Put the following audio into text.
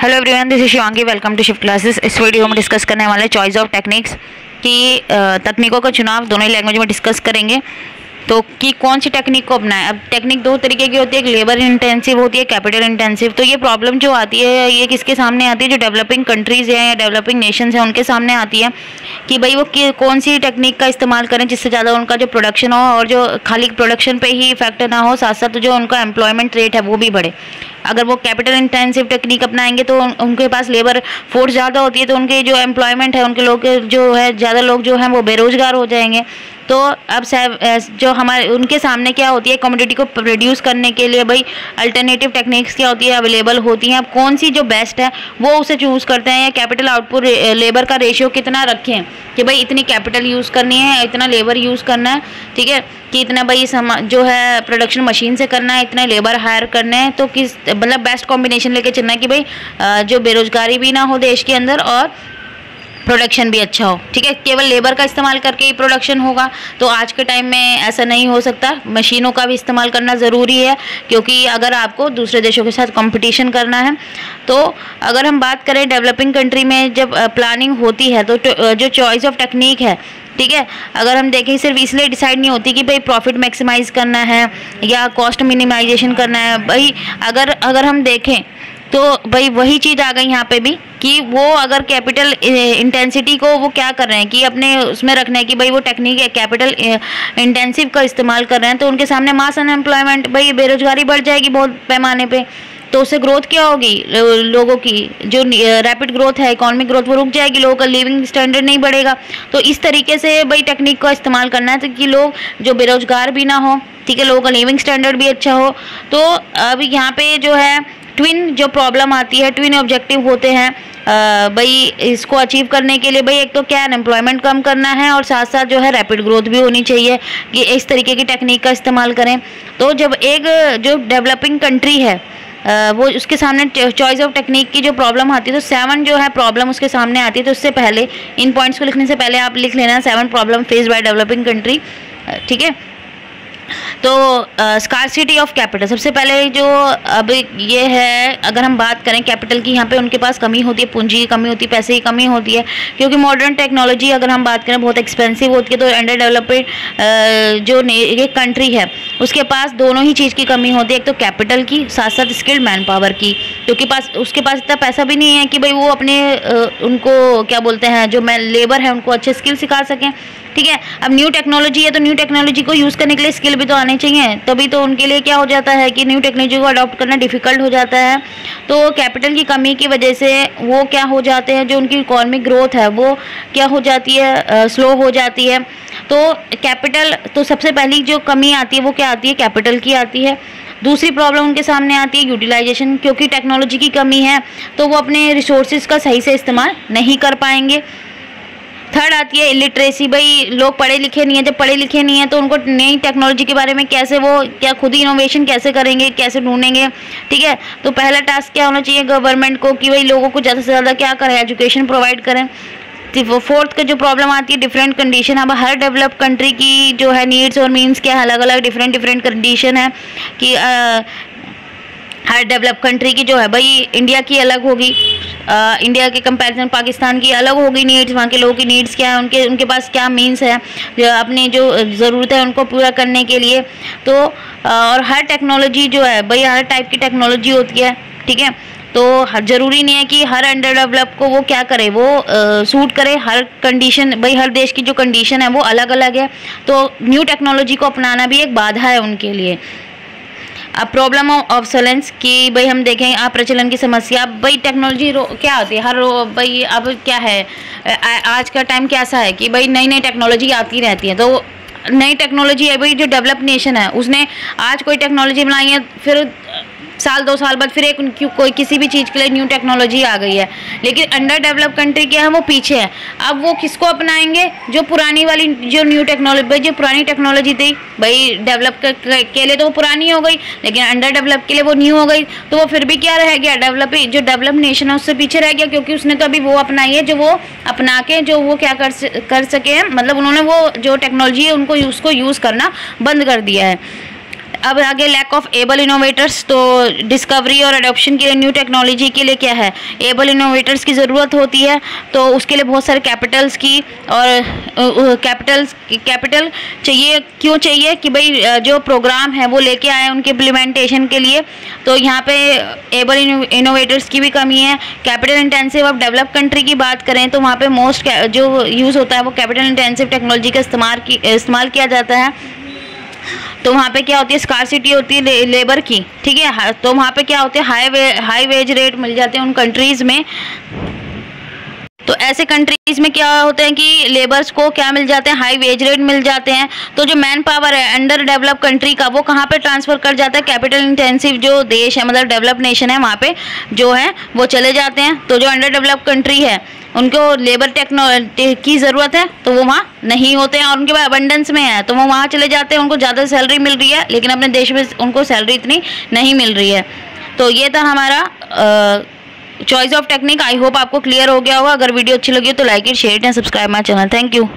Hello everyone, this is Shivangi. Welcome to shift classes. इस video में discuss करने वाले चॉइस ऑफ टेक्निक्स की तकनीकों का चुनाव दोनों ही लैंग्वेज में डिस्कस करेंगे। तो कि कौन सी टेक्निक को अपनाएं। अब टेक्निक दो तरीके की होती है, एक लेबर इंटेंसिव होती है, कैपिटल इंटेंसिव। तो ये प्रॉब्लम जो आती है ये किसके सामने आती है, जो डेवलपिंग कंट्रीज़ हैं या डेवलपिंग नेशंस हैं उनके सामने आती है कि भाई वो कौन सी टेक्निक का इस्तेमाल करें जिससे ज़्यादा उनका जो प्रोडक्शन हो और जो खाली प्रोडक्शन पे ही इफेक्ट ना हो, साथ साथ जो उनका एम्प्लॉयमेंट रेट है वो भी बढ़े। अगर वो कैपिटल इंटेंसिव टेक्निक अपनाएंगे तो उनके पास लेबर फोर्स ज़्यादा होती है, तो उनके जो एम्प्लॉयमेंट है, उनके लोग जो है ज़्यादा लोग जो हैं वो बेरोजगार हो जाएंगे। तो अब जो हमारे उनके सामने क्या होती है, कमोडिटी को प्रोड्यूस करने के लिए भाई अल्टरनेटिव टेक्निक्स क्या होती है, अवेलेबल होती हैं। अब कौन सी जो बेस्ट है वो उसे चूज़ करते हैं, या कैपिटल आउटपुट लेबर का रेशियो कितना रखें कि भाई इतनी कैपिटल यूज़ करनी है, इतना लेबर यूज़ करना है, ठीक है, कि इतना भाई जो है प्रोडक्शन मशीन से करना है, इतने लेबर हायर करने हैं। तो किस मतलब बेस्ट कॉम्बिनेशन लेके चलना है कि भाई जो बेरोजगारी भी ना हो देश के अंदर और प्रोडक्शन भी अच्छा हो, ठीक है। केवल लेबर का इस्तेमाल करके ही प्रोडक्शन होगा तो आज के टाइम में ऐसा नहीं हो सकता। मशीनों का भी इस्तेमाल करना ज़रूरी है, क्योंकि अगर आपको दूसरे देशों के साथ कंपटीशन करना है। तो अगर हम बात करें डेवलपिंग कंट्री में जब प्लानिंग होती है तो जो चॉइस ऑफ टेक्निक है, ठीक है, अगर हम देखें सिर्फ इसलिए डिसाइड नहीं होती कि भाई प्रॉफिट मैक्सिमाइज करना है या कॉस्ट मिनिमाइजेशन करना है। भाई अगर हम देखें तो भाई वही चीज़ आ गई यहाँ पे भी कि वो अगर कैपिटल इंटेंसिटी को वो क्या कर रहे हैं कि अपने उसमें रखना है कि भाई वो टेक्निक है कैपिटल इंटेंसिव का इस्तेमाल कर रहे हैं, तो उनके सामने मास अनएम्प्लॉयमेंट, भाई बेरोजगारी बढ़ जाएगी बहुत पैमाने पे। तो उससे ग्रोथ क्या होगी, लोगों की जो रैपिड ग्रोथ है, इकोनॉमिक ग्रोथ वो रुक जाएगी, लोगों का लिविंग स्टैंडर्ड नहीं बढ़ेगा। तो इस तरीके से भाई टेक्निक का इस्तेमाल करना है तो कि लोग जो बेरोजगार भी ना हो, ठीक है, लोगों का लिविंग स्टैंडर्ड भी अच्छा हो। तो अब यहाँ पे जो है ट्विन जो प्रॉब्लम आती है, ट्विन ऑब्जेक्टिव होते हैं भाई इसको अचीव करने के लिए। भाई एक तो क्या अनएम्प्लॉयमेंट कम करना है और साथ साथ जो है रैपिड ग्रोथ भी होनी चाहिए कि इस तरीके की टेक्निक का इस्तेमाल करें। तो जब एक जो डेवलपिंग कंट्री है वो उसके सामने चॉइस ऑफ टेक्निक की जो प्रॉब्लम आती है तो 7 जो है प्रॉब्लम उसके सामने आती है। तो उससे पहले इन पॉइंट्स को लिखने से पहले आप लिख लेना 7 problem face by developing country, ठीक है। तो स्कार्सिटी ऑफ कैपिटल सबसे पहले जो अब ये है, अगर हम बात करें कैपिटल की, यहाँ पे उनके पास कमी होती है, पूंजी की कमी होती है, पैसे की कमी होती है, क्योंकि मॉडर्न टेक्नोलॉजी अगर हम बात करें बहुत एक्सपेंसिव होती है। तो अंडर डेवलप्ड जो ये कंट्री है उसके पास दोनों ही चीज़ की कमी होती है, एक तो कैपिटल की, साथ साथ स्किल्ड मैन पावर की, क्योंकि उसके पास इतना पैसा भी नहीं है कि भाई वो अपने उनको क्या बोलते हैं जो लेबर है उनको अच्छे स्किल सिखा सकें, ठीक है। अब न्यू टेक्नोलॉजी है तो न्यू टेक्नोलॉजी को यूज़ करने के लिए स्किल भी तो आने चाहिए, तभी तो उनके लिए क्या हो जाता है कि न्यू टेक्नोलॉजी को अडॉप्ट करना डिफ़िकल्ट हो जाता है। तो कैपिटल की कमी की वजह से वो क्या हो जाते हैं, जो उनकी इकोनॉमिक ग्रोथ है वो क्या हो जाती है, स्लो हो जाती है। तो कैपिटल तो सबसे पहली जो कमी आती है वो क्या आती है, कैपिटल की आती है। दूसरी प्रॉब्लम उनके सामने आती है यूटिलाइजेशन, क्योंकि टेक्नोलॉजी की कमी है तो वो अपने रिसोर्सेज का सही से इस्तेमाल नहीं कर पाएंगे। थर्ड आती है इलिटरेसी, भाई लोग पढ़े लिखे नहीं है, जब पढ़े लिखे नहीं है तो उनको नई टेक्नोलॉजी के बारे में कैसे वो क्या खुद ही इनोवेशन कैसे करेंगे, कैसे ढूंढेंगे, ठीक है। तो पहला टास्क क्या होना चाहिए गवर्नमेंट को कि भाई लोगों को ज़्यादा से ज़्यादा क्या करें, एजुकेशन प्रोवाइड करें। फोर्थ का जो प्रॉब्लम आती है डिफरेंट कंडीशन। अब हर डेवलप कंट्री की जो है नीड्स और मीन्स क्या अलग अलग डिफरेंट कंडीशन है कि हर डेवलप कंट्री की जो है भाई इंडिया की अलग होगी, इंडिया के कंपैरिजन पाकिस्तान की अलग होगी नीड्स, वहाँ के लोगों की नीड्स क्या है, उनके पास क्या मीन्स है अपनी जो ज़रूरत है उनको पूरा करने के लिए। तो और हर टेक्नोलॉजी जो है भाई हर टाइप की टेक्नोलॉजी होती है, ठीक है। तो ज़रूरी नहीं है कि हर अंडर डेवलप को वो क्या करे, वो सूट करे। हर कंडीशन भाई हर देश की जो कंडीशन है वो अलग अलग है, तो न्यू टेक्नोलॉजी को अपनाना भी एक बाधा है उनके लिए। अब प्रॉब्लम ऑफ ऑब्सोलेंस की भाई हम देखें अप्रचलन की समस्या। भाई टेक्नोलॉजी क्या होती है भाई अब क्या है, आज का टाइम कैसा है कि भाई नई नई टेक्नोलॉजी आती रहती है। तो नई टेक्नोलॉजी है भाई जो डेवलप नेशन है उसने आज कोई टेक्नोलॉजी बनाई है, फिर साल 2 साल बाद फिर एक कोई किसी भी चीज़ के लिए न्यू टेक्नोलॉजी आ गई है, लेकिन अंडर डेवलप कंट्री क्या है वो पीछे है। अब वो किसको अपनाएंगे, जो पुरानी वाली जो न्यू टेक्नोलॉजी भाई जो पुरानी टेक्नोलॉजी थी भाई डेवलप के लिए तो वो पुरानी हो गई, लेकिन अंडर डेवलप के लिए वो न्यू हो गई। तो वो फिर भी क्या रह गया, जो डेवलप नेशन है उससे पीछे रह गया, क्योंकि उसने तो अभी वो अपनाई है जो वो अपना के जो वो क्या कर सके, मतलब उन्होंने वो जो टेक्नोलॉजी है उसको यूज़ करना बंद कर दिया है। अब आगे लैक ऑफ एबल इनोवेटर्स, तो डिस्कवरी और अडॉप्शन के लिए न्यू टेक्नोलॉजी के लिए क्या है, एबल इनोवेटर्स की ज़रूरत होती है। तो उसके लिए बहुत सारे कैपिटल्स की और कैपिटल चाहिए। क्यों चाहिए कि भाई जो प्रोग्राम है वो लेके आए उनके इम्प्लीमेंटेशन के लिए। तो यहाँ पे एबल इनोवेटर्स की भी कमी है। कैपिटल इंटेंसिव, अब डेवलप कंट्री की बात करें तो वहाँ पे मोस्ट जो यूज़ होता है वो कैपिटल इंटेंसिव टेक्नोलॉजी का इस्तेमाल किया जाता है। तो वहाँ पे क्या होती है, स्कार्सिटी होती है लेबर की, ठीक है। तो वहाँ पे क्या होते हैं, हाई वेज रेट मिल जाते हैं उन कंट्रीज़ में। तो ऐसे कंट्रीज़ में क्या होते हैं कि लेबर्स को क्या मिल जाते हैं, हाई वेज रेट मिल जाते हैं। तो जो मैन पावर है अंडर डेवलप कंट्री का, वो कहाँ पे ट्रांसफ़र कर जाता है, कैपिटल इंटेंसिव जो देश है, मतलब डेवलप नेशन है, वहाँ पे जो है वो चले जाते हैं। तो जो अंडर डेवलप कंट्री है उनको लेबर की ज़रूरत है तो वो वहाँ नहीं होते हैं, और उनके पास अबंडेंस में है तो वो वहाँ चले जाते हैं। उनको ज़्यादा सैलरी मिल रही है, लेकिन अपने देश में उनको सैलरी इतनी नहीं मिल रही है। तो ये था हमारा choice of technique. I hope आपको क्लियर हो गया होगा। अगर वीडियो अच्छी लगी तो like it, share and subscribe my channel. Thank you.